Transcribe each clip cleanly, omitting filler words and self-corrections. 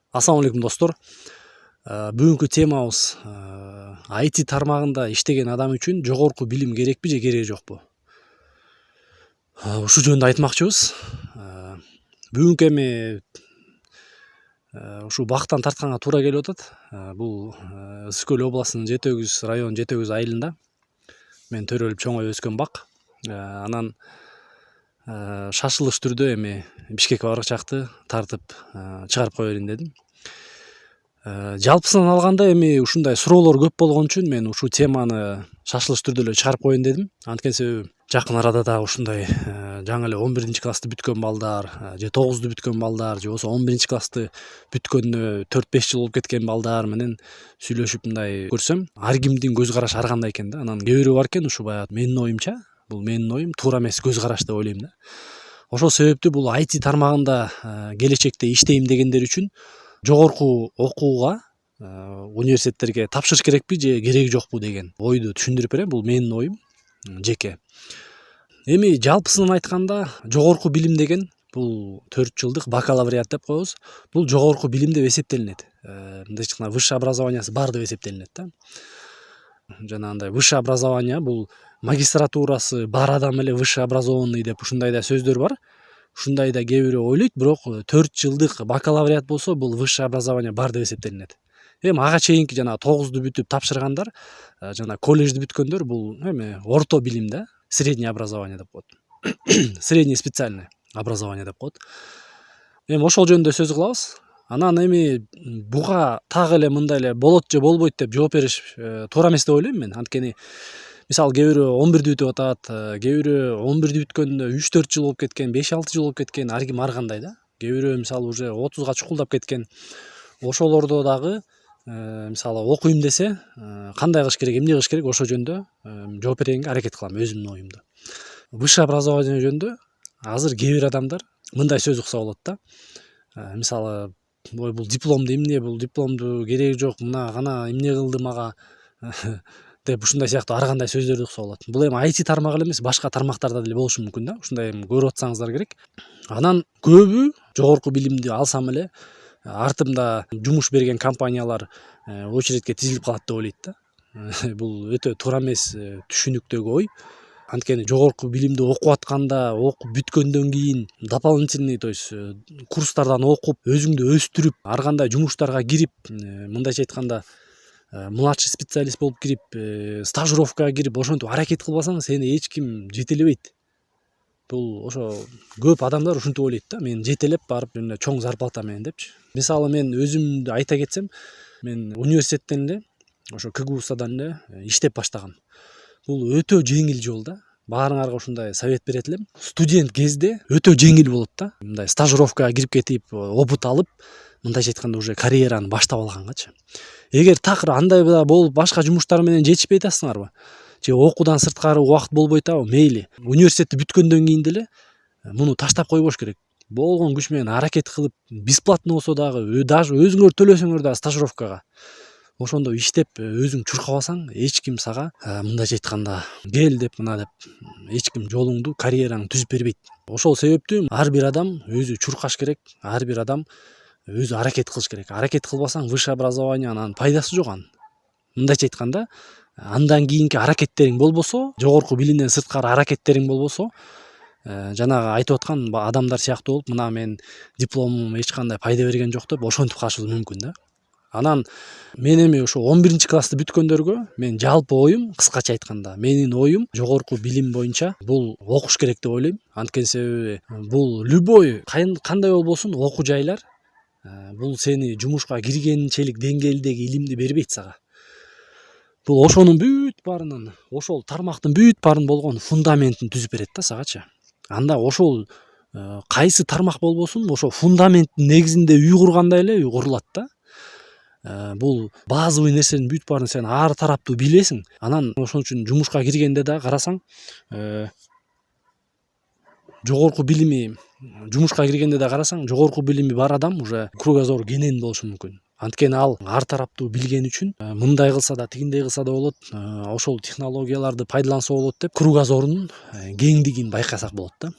Ассаламу алейкум достор. Бүгүнкү темабыз IT тармагында иштеген адам үчүн жогорку билим керекпи же кереги жокпу? Ушул жөнүндө айтмакчыбыз. Бүгүнкү эми ушул бактан тартканга туура келип атат. Бул Ысык Көл областынын Жети Өгүз району Жети Өгүз айылында мен төрөлүп чоңоюп өскөн бак. Анан шашылыш түрдө эми Бишкекке баргычакты тартып чыгарып кое берейин дедим. Жалпысынан алганда эми ушундай суроолор көп болгон үчүн мен ушул теманы шашылыш түрдө эле чыгарып коеюн дедим. Анткени себеби жакын арада дагы ушундай жаңы эле 11 классты бүткөн балдар, же 9-ду бүткөн балдар, же болбосо 11 классты бүткөнүнө 4-5 жыл болуп кеткен балдар менен сүйлөшүп мындай көрсөм, ар кимдин көз карашы ар кандай экен да. Анан кээ бирөө бар экен, ушу баягы менин оюмча, бул менин оюм, туура эмес көз караш деп ойлойм да. Ошол себептүү бул IT тармагында келечекте иштейм дегендер үчүн жогорку окууга университеттерге тапшырыш керекпи же кереги жокпу деген ойду түшүндүрүп берем. Бул менин оюм жеке. Эми жалпысынан айтканда жогорку билим деген бул 4 жылдык бакалавриат деп коебуз. Бул жогорку билим деп эсептелинет. Мындайча айтканда высшее образованиясы бар деп эсептелинет да. Жанагындай высшее образование бул магистратурасы бар адам эле высшее образованный деп ушундай да сөздөр бар. Ушундай да кээ бирөө ойлойт, бирок 4 жылдык бакалавриат болсо бул высшее образование бар деп эсептелинет. Эми ага чейинки жанагы 9-ду бүтүп тапшыргандар, жана колледжди бүткөндөр бул эми орто билим да, среднее образование деп коет. Средний специальное образование деп коет. Эми ошол жөнүндө сөз кылабыз. Анан эми буга так эле мындай эле болот же болбойт деп жооп бериш туура эмес деп ойлойм мен. Анткени мисалы кээ бирөө 11-ди бүтүп атат, кээ бирөө 11-ди бүткөнүнө 3-4 жыл болуп кеткен, 5-6 жыл болуп кеткен, ар ким ар кандай да. Кээ бирөө мисалы уже 30га чукулдап кеткен. Ошолордо дагы мисалы окуйм десе, кандай кылыш керек, эмне кылыш керек, ошол жөнүндө жооп беренге аракет кылам өзүмдүн оюмду. Высшее образование жөнүндө азыр кээ бир адамдар мындай сөз укса болот да. Мисалы, ой бул дипломду эмне, бул дипломду кереги жок, мына гана эмне кылды мага деп ушундай сыяктуу ар кандай сөздөрдү укса болот. Бул эми IT тармагы эле эмес, башка тармактарда деле болушу мүмкүн да. Ушундай көрүп атсаңыздар керек. Анан көбү жогорку билимди алсам эле артымда жумуш берген компаниялар очередке тизилип калат деп ойлойт да. Бул өтө туура эмес түшүнүктөгү ой. Анткени жогорку билимди окуп атканда, окуп бүткөндөн кийин дополнительный, то есть курстардан окуп, өзүңдү өстүрүп, ар кандай жумуштарга кирип, мындайча айтканда младший специалист болуп кирип, стажировкага кирип, ошентип аракет кылбасаң, сени эч ким жетелебейт. Бул ошо көп адамдар ушинтип ойлойт да, мен жетелеп барып эмне чоң зарплата менен депчи. Мисалы мен өзүмдү айта кетсем, мен университеттен эле, ошо КГУстан эле иштеп баштагам. Бул өтө жеңил жол да. Баарыңарга ушундай совет берет элем. Студент кезде өтө жеңил болот да. Мындай стажировкага кирип кетип, опыт алып, мындайча айтканда уже карьераны баштап алгангачы. Эгер такыр андай да болуп башка жумуштар менен жетишпей атасыңарбы, же окуудан сырткары убакыт болбой атабы, мейли. Университетти бүткөндөн кийин деле муну таштап койбош керек. Болгон күч менен аракет кылып, бесплатно болсо дагы, даже өзүңөр төлөсөңөр дагы стажировкага, ошондо иштеп өзүң чуркабасаң, эч ким сага мындайча айтканда кел деп, мына деп эч ким жолуңду, карьераңды түзүп бербейт. Ошол себептүү ар бир адам өзү чуркаш керек, ар бир адам өзү аракет кылыш керек. Аракет кылбасаң высшее образование анан пайдасы жок анын. Мындайча айтканда, андан кийинки аракеттериң болбосо, жогорку билимден сырткары аракеттериң болбосо, жанагы айтып аткан адамдар сыяктуу болуп, мына мен дипломум эч кандай пайда берген жок деп ошентип калышыбыз мүмкүн да. Анан мен эми ошо 11 классты бүткөндөргө мен жалпы оюм, кыскача айтканда, менин оюм жогорку билим боюнча бул окуш керек деп ойлойм. Анткени себеби бул любой кандай болбосун окуу жайлар бул сени жумушка киргенчелик деңгээлдеги илимди бербейт сага. Бул ошонун бүт баарынын, ошол тармактын бүт баарын болгон фундаментин түзүп берет да сагачы. Анда ошол кайсы тармак болбосун, ошо фундаменттин негизинде үй кургандай эле үй курулат да. Бул базовый нерсенин бүт баарын сен ар тараптуу билесиң. Анан ошон үчүн жумушка киргенде да карасаң, жогорку билими, жумушка киргенде да карасаң, жогорку билими бар адам уже кругозору кенен болушу мүмкүн. Анткени ал ар тараптуу билген үчүн мындай кылса да, тигиндей кылса да болот, ошол технологияларды пайдаланса болот деп кругозорунун кеңдигин байкасак болот да.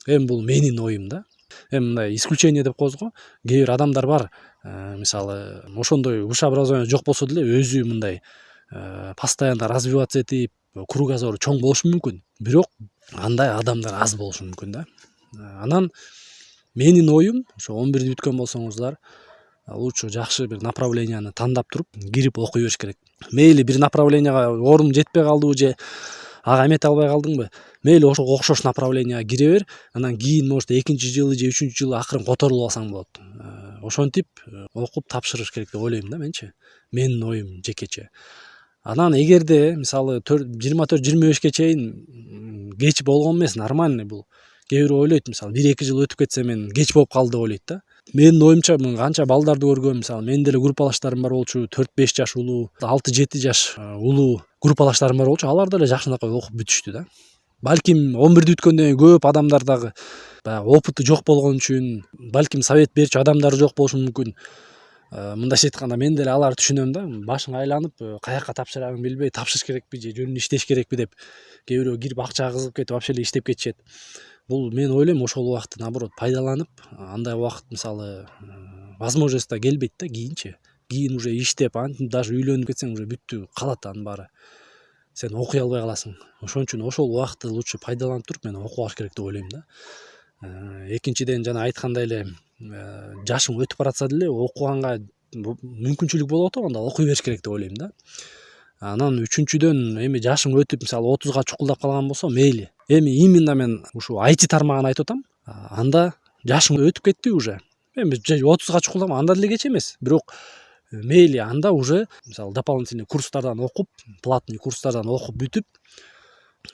Эми бул менин оюм да. Эми мындай исключение деп коебуз го. Кээ бир адамдар бар, Мисалы ошондой высшее образование жок болсо деле өзү мындай постоянно развиваться этип кругозору чоң болушу мүмкүн, бирок андай адамдар аз болушу мүмкүн да. Анан менин оюм ошо 11-ди бүткөн болсоңуздар лучше жакшы бир направленияны тандап туруп кирип окуй бериш керек. Мейли бир направленияга орун жетпей калдыбы же ага эмете албай калдыңбы, мейли ошого окшош направленияга кире бер, анан кийин может экинчи жылы же үчүнчү жылы акырын которулуп алсаң болот. Ошентип окуп тапшырыш керек деп ойлойм да менчи. Менин оюм жекече. Анан эгерде мисалы 24-25ке чейин кеч болгон эмес, нормальный бул. Кээ бирөө ойлойт мисалы 1-2 жыл өтүп кетсе мен кеч болуп калды деп ойлойт да. Менин оюмча мен канча балдарды көргөм, мисалы менин деле группалаштарым бар болчу, 4-5 жаш улуу, 6-7 жаш улуу группалаштарым бар болчу, алар деле жакшынакай окуп бүтүштү да. Балким 11-ди бүткөндөн кийин көп адамдар дагы баягы опыты жок болгон үчүн, балким совет берчү адамдар жок болушу мүмкүн. Мындайча айтканда мен деле аларды түшүнөм да. Башың айланып, каяка тапшырарын билбей, тапшырыш керекпи же жөнүндө иштеш керекпи деп кээ бирөө кирип акчага кызыгып кетип вообще эле иштеп кетишет. Бул мен ойлойм ошол убакытты наоборот пайдаланып, андай убакыт мисалы возможность да келбейт да кийинчи. Кийин уже иштеп, антип даже үйлөнүп кетсең уже бүттү, калат анын баары. Сен окуй албай каласың. Ошон үчүн ошол убакытты лучше пайдаланып туруп мен окуп алыш керек деп ойлойм да. Экинчиден жана айткандай эле жашың өтүп баратса деле окуганга мүмкүнчүлүк болуп атабы, анда окуй бериш керек деп ойлойм да. Анан үчүнчүдөн эми жашың өтүп мисалы 30га чукулдап калган болсо мейли. Эми именно мен ушу IT тармагын айтып атам. Анда жашың өтүп кетти уже. Эми 30га чукулдам, анда деле кеч эмес. Бирок мейли анда уже мисалы дополнительный курстардан окуп, платный курстардан окуп бүтүп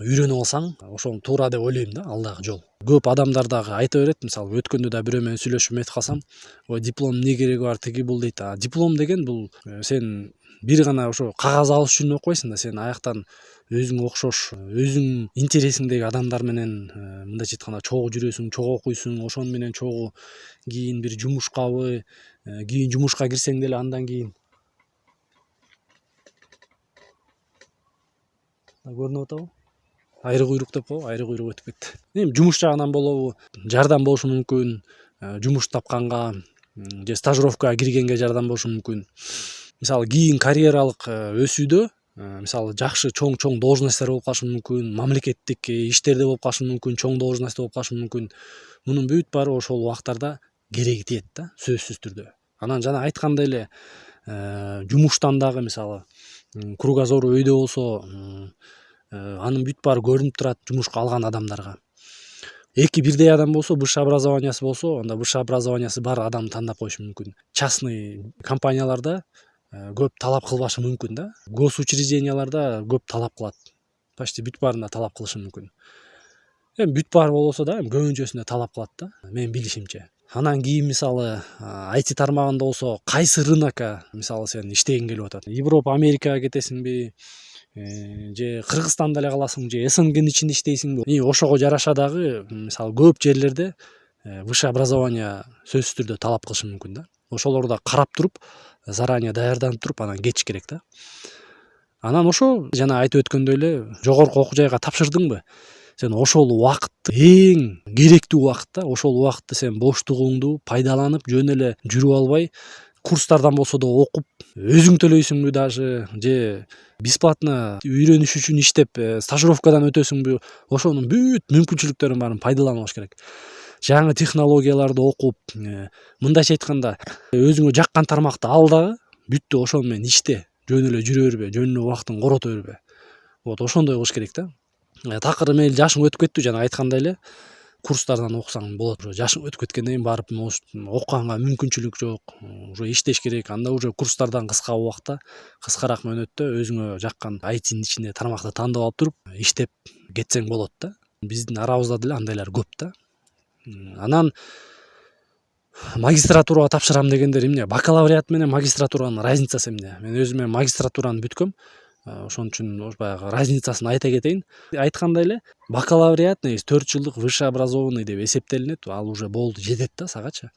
үйрөнүп алсаң, ошол туура деп ойлойм да, алдагы жол. Көп адамдар дагы айта берет, мисалы өткөндө да бирөө менен сүйлөшүп этип калсам, ой диплом эмне кереги бар, тиги бул дейт. Диплом деген бул сен бир гана ошо кагаз алыш үчүн окубайсың да, сен аяктан өзүңө окшош, өзүң интересиңдеги адамдар менен мындайча айтканда чогуу жүрөсүң, чогуу окуйсуң, ошону менен чогуу кийин бир жумушкабы, кийин жумушка кирсең деле андан кийин көрүнүп атабы? Айры куйрук деп коебу, айры куйрук өтүп кетти. Эми жумуш жагынан болобу, жардам болушу мүмкүн, жумуш тапканга же стажировкага киргенге жардам болушу мүмкүн. Мисалы кийин карьералык өсүүдө мисалы жакшы чоң должностьтер болуп калышы мүмкүн, мамлекеттик иштерде болуп калышы мүмкүн, чоң должностьта болуп калышы мүмкүн. Мунун бүт баары ошол убактарда кереги тиет да, сөзсүз түрдө. Анан жана айткандай эле жумуштан дагы мисалы кругозору өйдө болсо анын бүт баары көрүнүп турат жумушка алган адамдарга. Эки бирдей адам болсо, высшее образованиясы болсо, анда высшее образованиясы бар адамды тандап коюшу мүмкүн. Частный компанияларда көп талап кылбашы мүмкүн да. Госучрежденияларда көп талап кылат. Почти бүт баарында талап кылышы мүмкүн. Эми бүт баары болбосо да, көбүнчөсүндө талап кылат да, менин билишимче. Анан кийин мисалы IT тармагында болсо, кайсы рынокко мисалы сен иштегиң келип атат. Европа, Америкага кетесиңби, же Кыргызстанда эле каласың, же СНГнын ичинде иштейсиңби? И ошого жараша дагы мисалы көп жерлерде высшее образование сөзсүз түрдө талап кылышы мүмкүн да. Ошолорду карап туруп, заранее даярданып туруп анан кетиш керек да. Анан ошо жана айтып өткөндөй эле жогорку окуу жайга тапшырдыңбы? Сен ошол убакытты эң керектүү убакыт да. Ошол убакытты сен боштугуңду пайдаланып, жөн эле жүрүп албай, курстардан болсо да окуп, өзүң төлөйсүңбү даже, же бесплатно үйрөнүш үчүн иштеп, стажировкадан өтөсүңбү? Ошонун бүт мүмкүнчүлүктөрүн баарын пайдаланып алыш керек. Жаңы технологияларды окуп, мындайча айтканда, өзүңө жаккан тармакты ал дагы, бүттү ошону менен иште, жөн эле жүрө бербе, жөн эле убактыңды корото бербе. Вот ошондой кылыш керек да. Такыр мейли жашың өтүп кеттиби, жана айткандай эле курстардан окусаң болот. Жашың өтүп кеткенден кийин барып окуганга мүмкүнчүлүк жок, уже иштеш керек. Анда уже курстардан кыска убакта, кыскараак мөөнөттө өзүңө жаккан ITнын ичинде тармакты тандап алып туруп, иштеп кетсең болот да. Биздин арабызда деле андайлар көп да. Анан магистратурага тапшырам дегендер эмне? Бакалавриат менен магистратуранын разницасы эмне? Мен өзүм магистратураны бүткөм. Ошон үчүн баягы разницасын айта кетейин. Айткандай эле бакалавриат 4 жылдык высшее образованный деп эсептелинет. Ал уже болду, жетет да сагачы.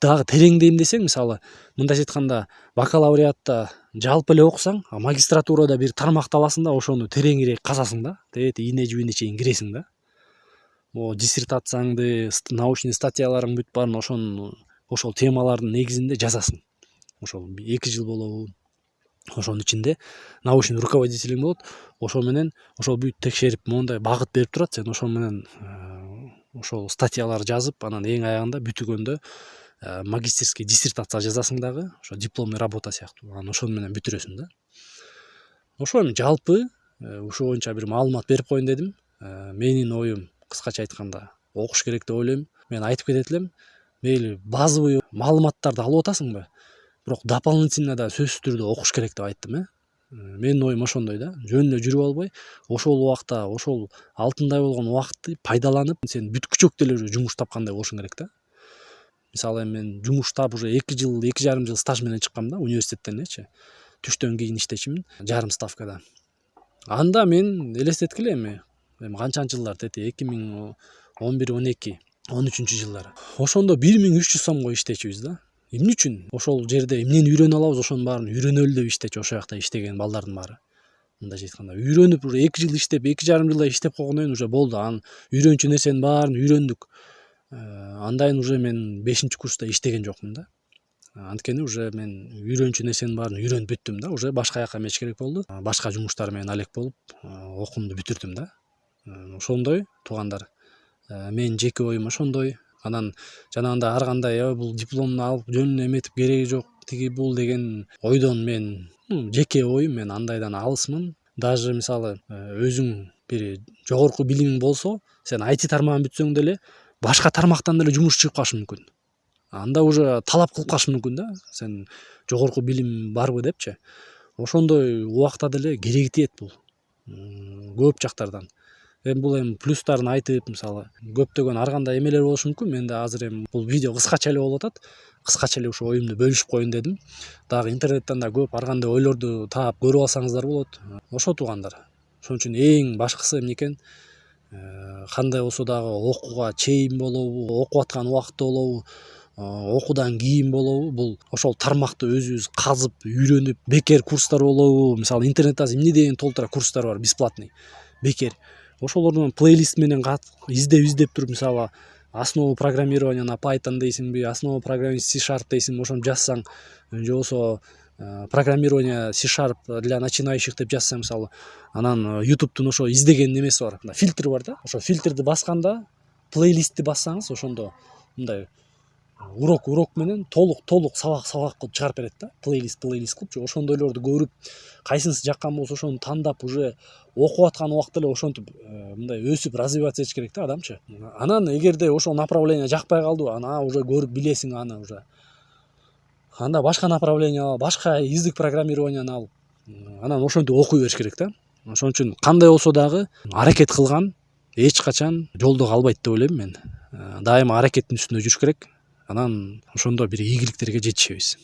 Дагы тереңдейм десең, мисалы, мындайча айтканда, бакалавриатта жалпы эле окусаң, магистратурада бир тармакты аласың да, ошону тереңирээк казасың да, тете ийне жибине чейин киресиң да. Диссертацияңды, научный статьяларың бүт баарын ошону ошол темалардын негизинде жазасың. Ошол 2 жыл болобу, ошонун ичинде научный руководителиң болот. Ошол менен ошол бүт текшерип моундай багыт берип турат, сен ошол менен ошол статьялар жазып, анан эң аягында бүтүгөндө магистерский диссертация жазасың дагы, ошо дипломный работа сыяктуу. Анан ошону менен бүтүрөсүң да. Ошо эми жалпы ушул боюнча бир маалымат берип коеюн дедим. Менин оюм кыскача айтканда окуш керек деп ойлойм. Мен айтып кетет элем, мейли базовый маалыматтарды алып атасыңбы, бирок дополнительно да сөзсүз түрдө окуш керек деп айттым. Менин оюм ошондой да. Жөн эле жүрүп албай, ошол убакта, ошол алтындай болгон убакытты пайдаланып, сен бүткүчөк деле уже жумуш тапкандай болушуң керек да. Мисалы эми мен жумуш таап уже 2,5 жыл стаж менен чыккам да, университеттен элечи. Түштөн кийин иштечимин, жарым ставкада. Анда мен элестеткиле эми канчанчы жылдар тети 2011, 12, 13-жылдары. Ошондо 1300 сомго иштечүбүз да. Эмне үчүн? Ошол жерде эмнени үйрөнө алабыз, ошонун баарын үйрөнөлү деп иштечү ошол жакта иштеген балдардын баары. Мындайча айтканда, үйрөнүп уже 2 жыл иштеп, 2,5 жылда иштеп койгондон кийин уже болду. Анын үйрөнчү нерсенин баарын үйрөндүк. Андайын уже мен 5-курста иштеген жокмун да. Анткени уже мен үйрөнчү нерсенин баарын үйрөнүп бүттүм да. Уже башка жака эмеш керек болду. Башка жумуштар менен алек болуп, окуумду бүтүрдүм да. Ошондой туугандар. Менин жеке оюм ошондой. Анан жанагындай ар кандай бул дипломду алып жөн эле эметип кереги жок, тиги бул деген ойдон мен жеке оюм, мен андайдан алысмын. Даже мисалы өзүң бир жогорку билимиң болсо, сен IT тармагын бүтсөң деле башка тармактан деле жумуш чыгып калышы мүмкүн. Анда уже талап кылып калышы мүмкүн да, сен жогорку билим барбы депчи. Ошондой убакта деле кереги тиет бул көп жактардан. Бул эми плюстарын айтып, мисалы көптөгөн ар кандай эмелер болушу мүмкүн. Менде азыр эми бул видео кыскача эле болуп атат. Кыскача эле ушу оюмду бөлүшүп коеюн дедим. Дагы интернеттен да көп ар кандай ойлорду таап көрүп алсаңыздар болот. Ошо туугандар. Ошон үчүн эң башкысы эмне экен? Кандай болсо дагы окууга чейин болобу, окуп аткан убакытта болобу, окуудан кийин болобу, бул ошол тармакты өзүбүз казып, үйрөнүп, бекер курстар болобу, мисалы интернетте азыр эмне деген толтура курстар бар, бесплатный, бекер. Ошолордун плейлист менен издеп туруп, мисалы основу программирования на Python дейсиңби, основу программирования C# дейсиң, ошону жазсаң, же болсо программирование C# для начинающих деп жазсаң, мисалы, анан YouTube'тун ошо издеген немеси бар, фильтр бар да. Ошо фильтрди басканда, плейлистти бассаңыз, ошондо мындай урок менен толук сабак кылып чыгарып берет да. Плейлист кылып, ошондойлорду көрүп, кайсынысы жаккан болсо ошону тандап, уже окуп аткан убакта эле ошентип мындай өсүп развиваться этиш керек да адамчы. Анан эгерде ошол направление жакпай калды, ана уже көрүп билесиң, аны уже анда башка направление алып, башка язык программированияны алып, анан ошентип окуй бериш керек да. Ошон үчүн кандай болсо дагы аракет кылган эч качан жолдо калбайт деп ойлойм мен. Дайыма аракеттин үстүндө жүрүш керек. Анан ошондо бир ийгиликтерге жетишебиз.